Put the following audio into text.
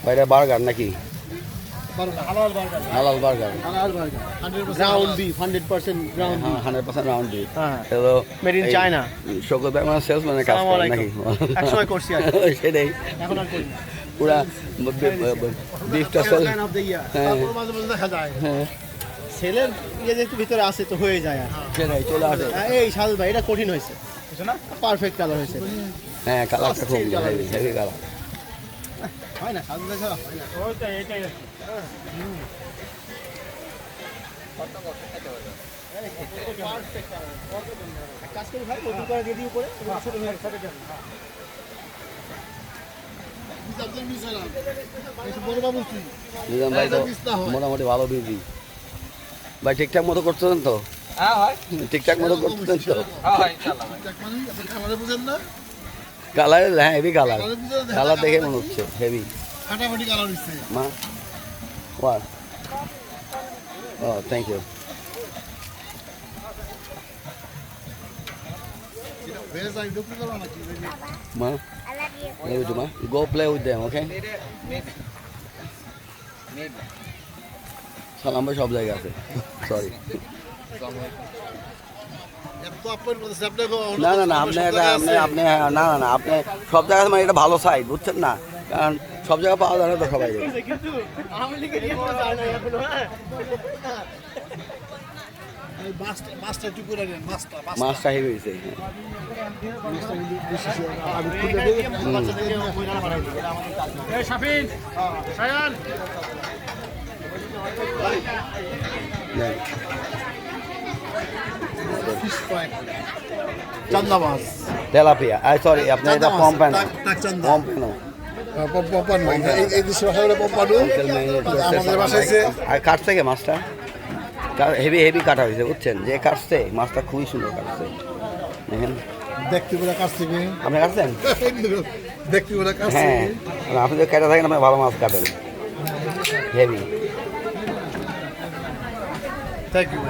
বাইরে বার্গার নাকি? হালাল বার্গার। হালাল বার্গার, হালাল burger. 100% beef, 100% ground beef. 100% round beef. হ্যাঁ। Hello, made in China. Shaukat ভাই মানে সেলসম্যানের কাজ করে নাকি? একসময় করছি আর সেটাই, এখন আর করি না। পুরা বিফটা sell. Salesman of the year। হ্যাঁ। তারপর মাঝে মাঝে দেখা যায় হ্যাঁ, সেলের ইয়ে যেহেতু ভিতরে আছে তো হয়ে যায় আর। সেটাই চলে আসে। এই সাল ভাই এটা কঠিন হয়েছে না, পারফেক্ট কালার হয়েছে। হ্যাঁ, কালারটা খুব হেভি, হেভি কালার। হয় না সাল ভাই ছাড়া হয় না। ওইটা এটাই। কাজ করি ভাই, নতুন করে দিয়ে দিই উপরে, ছোট হয়ে সাথে যান। বড় বাবু কি নিজাম ভাই তো মোটামুটি ভালো বিজি। ভাই ঠিকঠাক মতো করতেছেন তো? হ্যাঁ হয়, ঠিকঠাক মতো করতেছেন তো? হ্যাঁ ইনশাআল্লাহ। খাবারে বুঝেন না, কালার, হ্যাঁ হেভি কালার। কালার দেখে মনে হচ্ছে হেভি। ফাটাফাটি কালার হচ্ছে। মা what? Oh, thank you. Veg I ঢুকতে যাবো নাকি? Ma, love you too, ma. Go play with them, okay? সালাম ভাই সব জায়গায় আছে। সরি। এত আপন বলতেছে আপনাকে। না না না, আপনি এটা আপনি না না না, আপনি সব জায়গায় মানে এটা ভালো সাইড, বুঝছেন না? কারণ সব জায়গায় পাওয়া যায় না তো সবাই। কিন্তু আমি লিখে দিয়ে পড়া যায় না এখন। হ্যাঁ, এই মাছটা একটু করে নেন, মাছটা মাছটা হেভি হয়েছে। আমি খুলে দিয়ে বাচ্চাদেরকে বইরা বানাই দিই। এটা আমাদের কাজ না। এই শাফিন, সায়ান ফিশ ফ্রাই, চান্দা মাছ, তেলাপিয়া, সরি আপনি এটা পম্পান। চান্দা পম্পানো। পম্পানো, এই দেশে ভাষা বলে পম্পানো। আমাদের ভাষায় যে আর কাটছে কে মাছটা? হেভি হেভি কাটা হয়েছে, বুঝছেন? যে কাটছে মাছটা খুবই সুন্দর কাটছে। দেখেন, দেখতে বলে কাছ থেকে আপনি কাটছেন? দেখতে বলে কাছ হ্যাঁ, থেকে। আপনি যদি কেটে থাকেন আপনি ভালো মাছ কাটেন, হেভি। Thank you.